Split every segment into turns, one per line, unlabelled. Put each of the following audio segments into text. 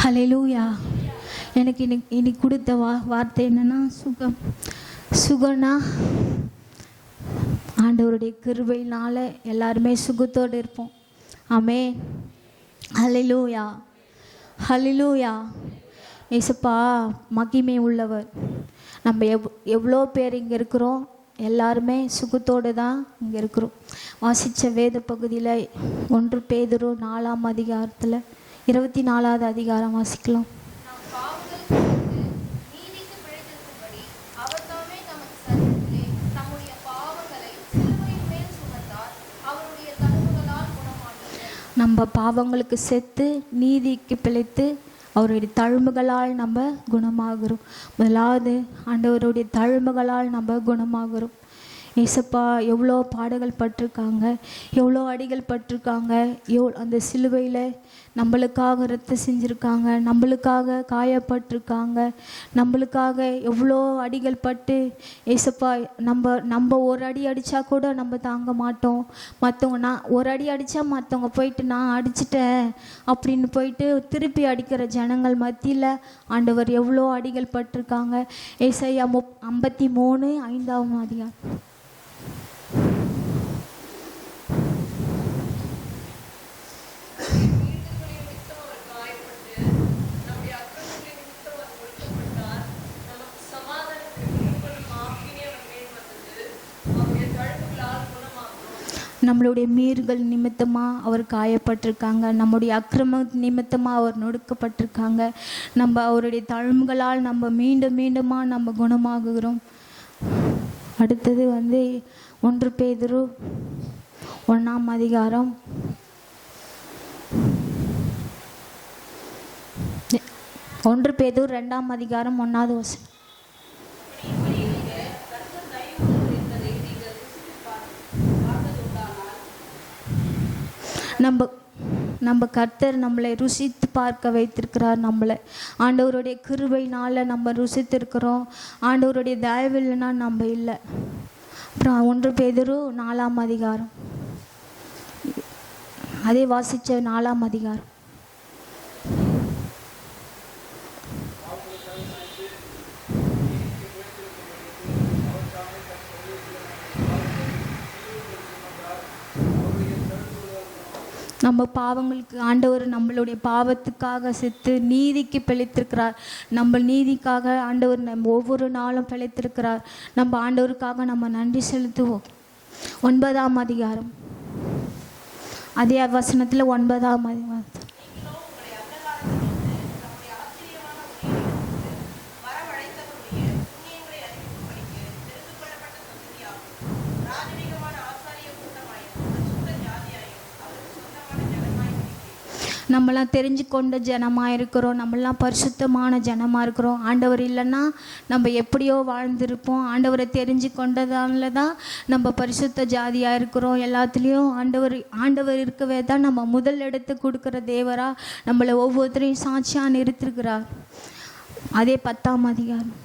ஹல்லேலூயா. எனக்கு இன்னைக்கு கொடுத்த வார்த்தை என்னன்னா, சுகம்னா ஆண்டவருடைய கிருபையினால எல்லாருமே சுகத்தோடு இருப்போம். ஆமென். ஹல்லேலூயா, ஹல்லேலூயா. இயேசுப்பா மகிமை உள்ளவர். நம்ம எவ்வளோ பேர் இங்கே இருக்கிறோம், எல்லாருமே சுகத்தோடு தான் இங்கே இருக்கிறோம். வாசித்த வேத பகுதியில் 1 பேதுரு 4ஆம் அதிகாரத்தில் 24வது அதிகாரம் வாசிக்கலாம். நம்ம பாவங்களுக்கு செத்து நீதிக்கு பிழைத்து அவருடைய தழும்புகளால் நம்ம குணமாகிறோம். முதலாவது ஆண்டவருடைய தழும்புகளால் நம்ம குணமாகிறோம். ஏசப்பா எவ்வளோ பாடுகள் பட்டிருக்காங்க, எவ்வளோ அடிகள் பட்டிருக்காங்க, அந்த சிலுவையில் நம்மளுக்காக ரத்தம் செஞ்சுருக்காங்க, நம்மளுக்காக காயப்பட்டிருக்காங்க, நம்மளுக்காக எவ்வளோ அடிகள் பட்டு ஏசப்பா நம்ம ஒரு அடி அடித்தா கூட நம்ம தாங்க மாட்டோம். மற்றவங்க நான் ஒரு அடி அடித்தா மற்றவங்க போயிட்டு நான் அடிச்சிட்டேன் அப்படின்னு போயிட்டு திருப்பி அடிக்கிற ஜனங்கள் மத்தியில் ஆண்டவர் எவ்வளோ அடிகள் பட்டிருக்காங்க. ஏசாயா 53:5ஆம் அதிகாரம். நம்மளுடைய மீறுகள் நிமித்தமாக அவர் காயப்பட்டிருக்காங்க, நம்முடைய அக்கிரம நிமித்தமாக அவர் நொடுக்கப்பட்டிருக்காங்க. நம்ம அவருடைய தழும்புகளால் நம்ம மீண்டுமா நம்ம குணமாகுகிறோம். அடுத்தது 1 பேதுரு 1ஆம் அதிகாரம் 1 பேதுரு 2ஆம் அதிகாரம் 1வது வசனம். நம்ம கர்த்தர் நம்மளை ருசித்து பார்க்க வைத்திருக்கிறார். நம்மளை ஆண்டவருடைய கிருபையினால் நம்ம ருசித்திருக்கிறோம். ஆண்டவருடைய தயவு இல்லைன்னா நம்ம இல்லை. அப்புறம் 1 பேதுரு 4ஆம் அதிகாரம், அதே வாசித்த 4ஆம் அதிகாரம். நம்ம பாவங்களுக்கு ஆண்டவர் நம்மளுடைய பாவத்துக்காக செத்து நீதிக்கு பிழைத்திருக்கிறார். நம்ம நீதிக்காக ஆண்டவர் நம்ம ஒவ்வொரு நாளும் பிழைத்திருக்கிறார். நம்ம ஆண்டவருக்காக நம்ம நன்றி செலுத்துவோம். 9ஆம் அதிகாரம், அதே வசனத்தில் 9ஆம் அதிகாரம். நம்மளாம் தெரிஞ்சு கொண்ட ஜனமாக இருக்கிறோம், நம்மளாம் பரிசுத்தமான ஜனமாக இருக்கிறோம். ஆண்டவர் இல்லைன்னா நம்ம எப்படியோ வாழ்ந்திருப்போம். ஆண்டவரை தெரிஞ்சு கொண்டதால தான் நம்ம பரிசுத்த ஜாதியாக இருக்கிறோம். எல்லாத்துலேயும் ஆண்டவர் இருக்கவே தான் நம்ம முதல் எடுத்து கொடுக்குற தேவராக நம்மளை ஒவ்வொருத்தரையும் சாட்சியாக நிறுத்திருக்கிறார். அதே 10ஆம் அதிகாரம்.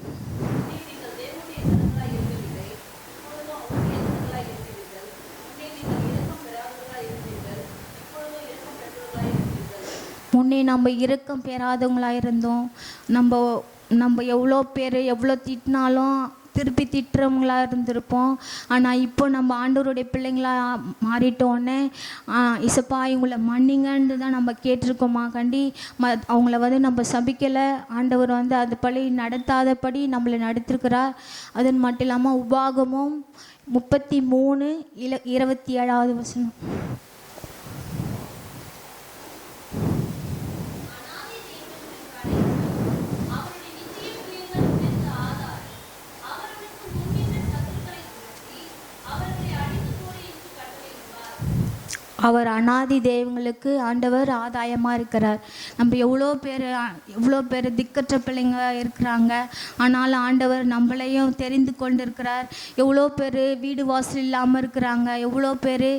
முன்னே நம்ம இரக்கம் பெறாதவங்களாக இருந்தோம். நம்ம எவ்வளோ பேர் எவ்வளோ திட்டினாலும் திருப்பி திட்டுறவங்களாக இருந்திருப்போம். ஆனால் இப்போ நம்ம ஆண்டவருடைய பிள்ளைங்களாக மாறிட்டோன்னே இசப்பா இவங்களை மன்னிங்கன்னு தான் நம்ம கேட்டிருக்கோமா கண்டி அவங்கள நம்ம சபிக்கலை. ஆண்டவர் அது படி நடத்தாதபடி நம்மளை நடத்திருக்கிறார். அது மட்டும் இல்லாமல் உபாகமும் 33:27வது வசனம். அவர் அநாதி தெய்வங்களுக்கு ஆண்டவர் ஆதாயமாக இருக்கிறார். நம்ம எவ்வளோ பேர் திக்கற்ற பிள்ளைங்க இருக்கிறாங்க, ஆனாலும் ஆண்டவர் நம்மளையும் தெரிந்து கொண்டு இருக்கிறார். எவ்வளோ பேர் வீடு வாசல் இல்லாமல் இருக்கிறாங்க, எவ்வளோ பேர்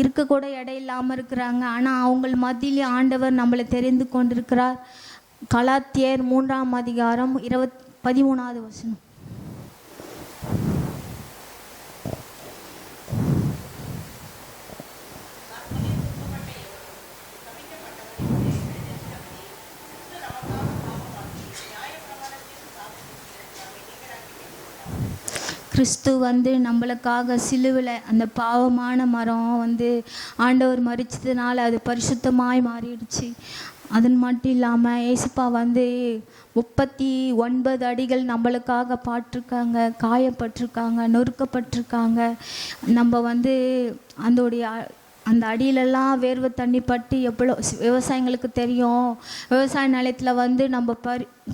இருக்கக்கூட இடம் இல்லாமல் இருக்கிறாங்க. ஆனால் அவங்க மத்தியிலே ஆண்டவர் நம்மளை தெரிந்து கொண்டிருக்கிறார். கலாத்தியர் 3ஆம் அதிகாரம் 13வது வசனம். கிறிஸ்து வந்து நம்மளுக்காக சிலுவில் அந்த பாவமான மரம் வந்து ஆண்டவர் மரிச்சதுனால அது பரிசுத்தமாய் மாறிடுச்சு. அது மட்டும் இல்லாமல் ஏசப்பா வந்து 39 அடிகள் நம்மளுக்காக பாட்டிருக்காங்க, காயப்பட்டிருக்காங்க, நொறுக்கப்பட்டிருக்காங்க. நம்ம வந்து அந்த அடியிலெல்லாம் வேர்வை தண்ணி பட்டு எவ்வளோ விவசாயிங்களுக்கு தெரியும். விவசாய நிலத்தில் வந்து நம்ம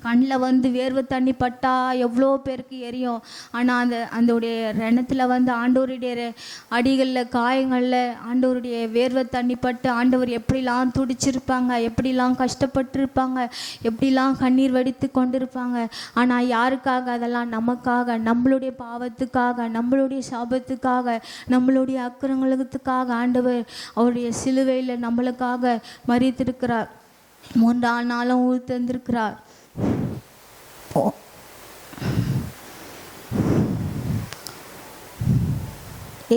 கண்ணில் வந்து வேர்வை தண்ணி பட்டால் எவ்வளோ பேருக்கு எரியும். ஆனால் அதோடைய ரணத்தில் வந்து ஆண்டவருடைய அடிகளில் காயங்களில் ஆண்டவருடைய வேர்வை தண்ணி பட்டு ஆண்டவர் எப்படிலாம் துடிச்சிருப்பாங்க, எப்படிலாம் கஷ்டப்பட்டுருப்பாங்க, எப்படிலாம் கண்ணீர் வடித்து கொண்டிருப்பாங்க. ஆனால் யாருக்காக? அதெல்லாம் நமக்காக, நம்மளுடைய பாவத்துக்காக, நம்மளுடைய சாபத்துக்காக, நம்மளுடைய அக்கிரமங்களுக்காக ஆண்டவர் அவருடைய சிலுவையில் நம்மளுக்காக மரித்திருக்கிறார். 3ஆம் நாளும் உயிர் தந்திருக்கிறார்.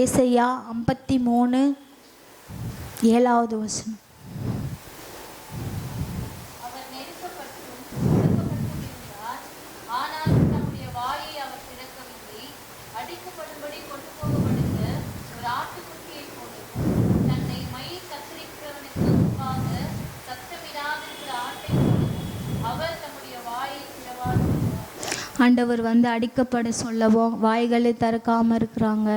ஏசாயா 53:7 வசனம். ஆண்டவர் வந்து அடிக்கப்பட சொல்லவோ வாய்களை திறக்காமல் இருக்கிறாங்க.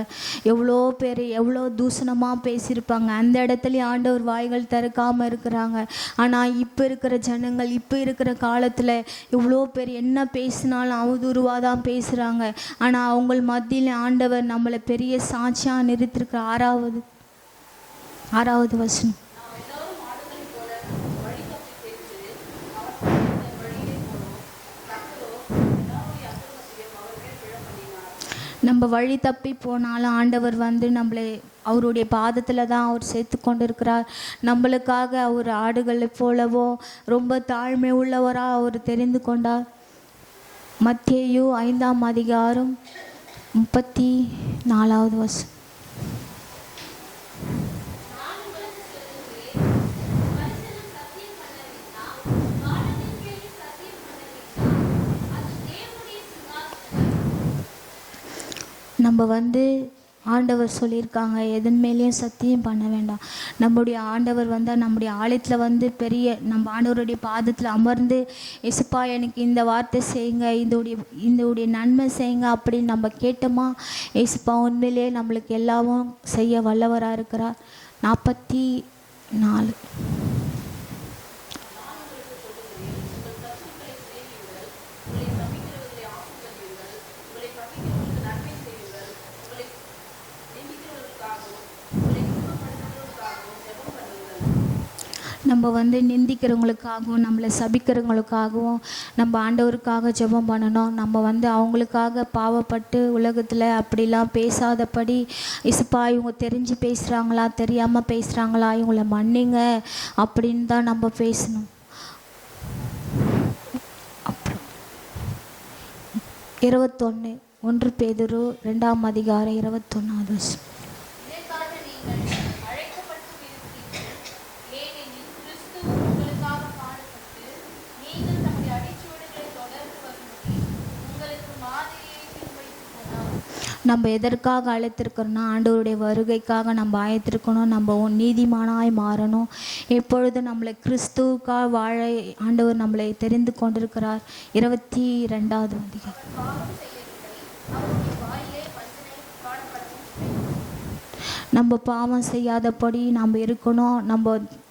எவ்வளோ பேர் எவ்வளோ தூஷணமாக பேசியிருப்பாங்க. அந்த இடத்துலையும் ஆண்டவர் வாய்கள் திறக்காமல் இருக்கிறாங்க. ஆனால் இப்போ இருக்கிற ஜனங்கள், இப்போ இருக்கிற காலத்தில் எவ்வளோ பேர் என்ன பேசினாலும் அவதூறுவாக தான் பேசுகிறாங்க. ஆனால் அவங்க மத்தியில் ஆண்டவர் நம்மளை பெரிய சாட்சியாக நிறுத்திருக்கிற 6வது வசனம். நம்ம வழி தப்பி போனாலும் ஆண்டவர் வந்து நம்மளை அவருடைய பாதத்தில் தான் அவர் சேர்த்து கொண்டு இருக்கிறார். நம்மளுக்காக அவர் ஆடுகளை போலவோ ரொம்ப தாழ்மை உள்ளவராக அவர் தெரிந்து கொண்டார். மத்தேயு 5ஆம் அதிகாரம் 34வது வசனம். நம்ம வந்து ஆண்டவர் சொல்லியிருக்காங்க, எதன் மேலேயும் சத்தியம் பண்ண வேண்டாம். நம்முடைய ஆண்டவர் வந்தால் நம்முடைய ஆலயத்தில் வந்து நம்ம ஆண்டவருடைய பாதத்தில் அமர்ந்து இயேசுப்பா எனக்கு இந்த வார்த்தை செய்யுங்க, இதோடைய நன்மை செய்யுங்க அப்படின்னு நம்ம கேட்டோமா, இயேசுப்பா உண்மையிலே நம்மளுக்கு எல்லாமும் செய்ய வல்லவராக இருக்கிறார். 44. நம்ம வந்து நிந்திக்கிறவங்களுக்காகவும் நம்மளை சபிக்கிறவங்களுக்காகவும் நம்ம ஆண்டவருக்காக ஜெபம் பண்ணணும். நம்ம வந்து அவங்களுக்காக பாவப்பட்டு உலகத்தில் அப்படிலாம் பேசாதபடி, இசுப்பா இவங்க தெரிஞ்சு பேசுகிறாங்களா தெரியாமல் பேசுகிறாங்களா இவங்கள மன்னிங்க அப்படின்னு தான் நம்ம பேசணும். அப்புறம் 1 பேதுரு 2ஆம் அதிகாரம் 21வது வசனம். நம்ம எதற்காக அழைத்திருக்கிறோன்னா ஆண்டவருடைய வருகைக்காக நம்ம ஆயத்திருக்கணும். நம்ம நீதிமானாய் மாறணும். எப்பொழுது நம்மளை கிறிஸ்துவுக்காக வாழ ஆண்டவர் நம்மளை தெரிந்து கொண்டிருக்கிறார். 22வது அதிகாரம். நம்ம பாவம் செய்யாதபடி நம்ம இருக்கணும்.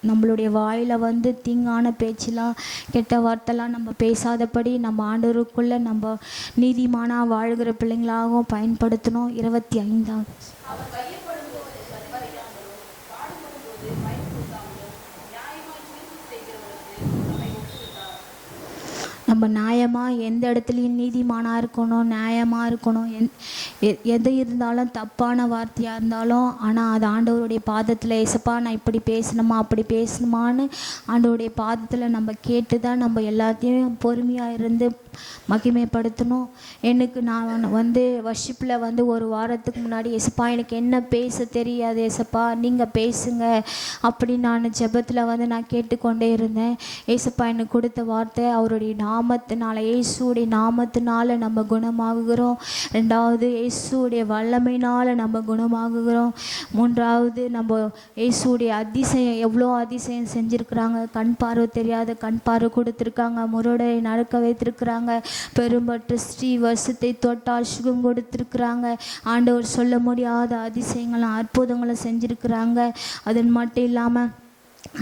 நம்மளுடைய வாயில் வந்து தீங்கான பேச்செலாம் கெட்ட வார்த்தைலாம் நம்ம பேசாதபடி நம்ம ஆண்டவருக்குள்ளே நம்ம நீதிமானாக வாழ்கிற பிள்ளைங்களாகவும் பயன்படுத்தணும். 25வது. நம்ம நியாயமாக எந்த இடத்துலையும் நீதிமானாக இருக்கணும், நியாயமாக இருக்கணும். எது இருந்தாலும் தப்பான வார்த்தையாக இருந்தாலும் ஆனால் அது ஆண்டவருடைய பாதத்தில் ஏசப்பா நான் இப்படி பேசணுமா அப்படி பேசணுமான்னு ஆண்டவருடைய பாதத்தில் நம்ம கேட்டு தான் நம்ம எல்லாத்தையும் பொறுமையாக இருந்து மகிமைப்படுத்தணும். நான் வந்து வர்ஷிப்பில் வந்து ஒரு வாரத்துக்கு முன்னாடி ஏசப்பா எனக்கு என்ன பேச தெரியாது ஏசப்பா நீங்கள் பேசுங்க அப்படி நான் ஜெபத்தில் வந்து நான் கேட்டுக்கொண்டே இருந்தேன். ஏசப்பா எனக்கு கொடுத்த வார்த்தை அவருடைய நாம நாமத்தினால, இயேசுடைய நாமத்தினால நம்ம குணமாகுகிறோம். ரெண்டாவது, இயேசுடைய வல்லமையினால நம்ம குணமாகுகிறோம். மூன்றாவது, நம்ம இயேசுடைய அதிசயம், எவ்வளோ அதிசயம் செஞ்சுருக்குறாங்க. கண் பார்வை தெரியாத கண் பார்வை கொடுத்துருக்காங்க, முரடை நடக்க வைத்திருக்கிறாங்க, பெரும்பற்ற ஸ்ரீ வருஷத்தை தொட்டால் சுகம் கொடுத்துருக்குறாங்க. ஆண்டவர் சொல்ல முடியாத அதிசயங்களும் அற்புதங்களும் செஞ்சுருக்குறாங்க. அது மட்டும் இல்லாமல்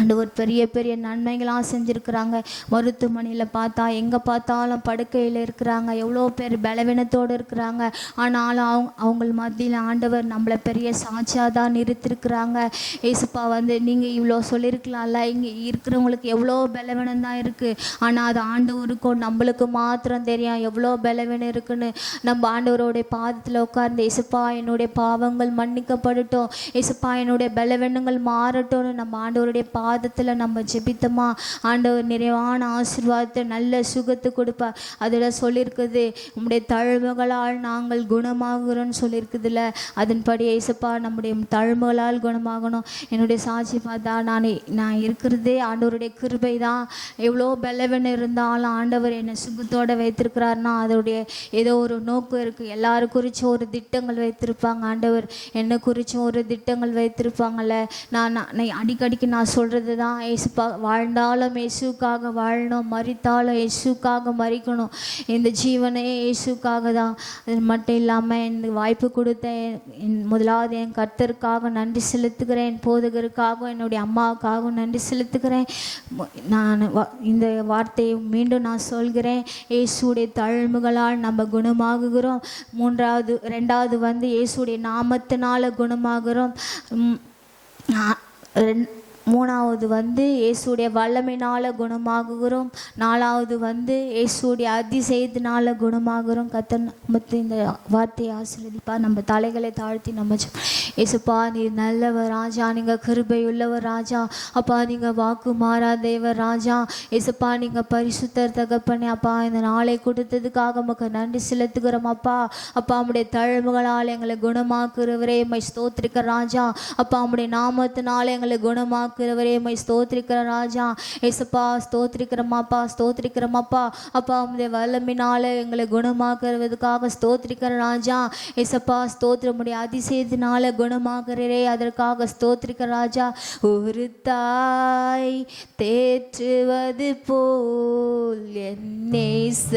ஆண்டவர் பெரிய பெரிய நன்மைகளாக செஞ்சுருக்குறாங்க. மருத்துவமனையில் பார்த்தா எங்கே பார்த்தாலும் படுக்கையில் இருக்கிறாங்க, எவ்வளோ பேர் பலவீனத்தோடு இருக்கிறாங்க. ஆனாலும் அவங்க மத்தியில் ஆண்டவர் நம்மளை பெரிய சாட்சியாக தான் நிறுத்திருக்கிறாங்க. ஏசுப்பா நீங்கள் இவ்வளோ சொல்லியிருக்கலாம்ல, இங்கே இருக்கிறவங்களுக்கு எவ்வளோ பலவீனம் தான் இருக்குது, ஆனால் அது ஆண்டவருக்கும் நம்மளுக்கு மாத்திரம் தெரியும் எவ்வளோ பலவீனம் இருக்குன்னு. நம்ம ஆண்டவருடைய பாதத்தில் உட்கார்ந்து, ஏசுப்பா என்னுடைய பாவங்கள் மன்னிக்கப்படட்டும், ஏசுப்பா என்னுடைய பலவீனங்கள் மாறட்டும்னு நம்ம ஆண்டவருடைய பாதத்தில் நம்ம ஜெபித்தோமா, ஆண்டவர் நிறைவான ஆசீர்வாதத்தை நல்ல சுகத்தை கொடுப்பார். அதில் சொல்லியிருக்குது, உம்முடைய தழும்புகளால் நாங்கள் குணமாகிறோன்னு சொல்லியிருக்குதுல்ல. அதன்படி ஏசப்பா நம்முடைய தழும்புகளால் குணமாகணும். என்னுடைய சாட்சி பார்த்தா நான் இருக்கிறதே ஆண்டவருடைய கிருபை தான். எவ்வளோ பலவீனம் இருந்தாலும் ஆண்டவர் என்னை சுகத்தோடு வைத்திருக்கிறாருன்னா அதோடைய ஏதோ ஒரு நோக்கம் இருக்குது. எல்லாரும் குறித்து ஒரு திட்டங்கள் வைத்திருப்பாங்க. ஆண்டவர் என்னை குறித்து ஒரு திட்டங்கள் வைத்திருப்பாங்கள்ல. நான் அடிக்கடிக்கு நான் சொல்கிறது தான், இயேசுப்பா வாழ்ந்தாலும் இயேசுக்காக வாழணும், மரித்தாலும் இயேசுக்காக மரிக்கணும். இந்த ஜீவனே இயேசுக்காக தான். அது மட்டும் இல்லாமல் எனக்கு வாய்ப்பு கொடுத்த முதலாவது என் கர்த்தருக்காக நன்றி செலுத்துகிறேன், என் போதகருக்காகவும் என்னுடைய அம்மாவுக்காகவும் நன்றி செலுத்துகிறேன். நான் இந்த வார்த்தையை மீண்டும் நான் சொல்கிறேன், இயேசுடைய தழும்புகளால் நம்ம குணமாகுகிறோம். ரெண்டாவது இயேசுடைய நாமத்தினால குணமாகிறோம். மூணாவது இயேசுடைய வல்லமையினால் குணமாகுகிறோம். நாலாவது இயேசுடைய அதிசயத்தினால குணமாகுகிறோம். கர்த்தர் இந்த வார்த்தையை ஆசீர்வதிப்பா. நம்ம தலைகளை தாழ்த்தி நம்ம ஏசுப்பா நீர் நல்லவர் ராஜா, நீங்கள் கிருபையுள்ளவர் ராஜா. அப்பா நீங்கள் வாக்கு மாறாதேவர் ராஜா. ஏசுப்பா நீங்கள் பரிசுத்தர் தகப்பனே. அப்பா இந்த நாளை கொடுத்ததுக்காக உமக்கு நன்றி செலுத்துகிறோம் அப்பா. அப்பா உம்முடைய தழும்புகளால் எங்களை குணமாக்குறவரே மை ஸ்தோத்திரிக்கிற ராஜா. அப்பா உம்முடைய நாமத்தினால எங்களை குணமாக்குறவரே மை ஸ்தோத்திரிக்கிற ராஜா. ஏசுப்பா ஸ்தோத்திரிக்கிறோமாப்பா, ஸ்தோத்திரிக்கிறோமாப்பா. அப்பா உம்முடைய வல்லமையினால எங்களை குணமாக்குறதுக்காக ஸ்தோத்திரிக்கிற ராஜா. ஏசப்பா ஸ்தோத்திரம், உம்முடைய அதிசயத்தினால குணமாகிறே, அதற்காக ஸ்தோத்திரிக்க ராஜா. ஒரு தாய் தேற்றுவது போல் என்னை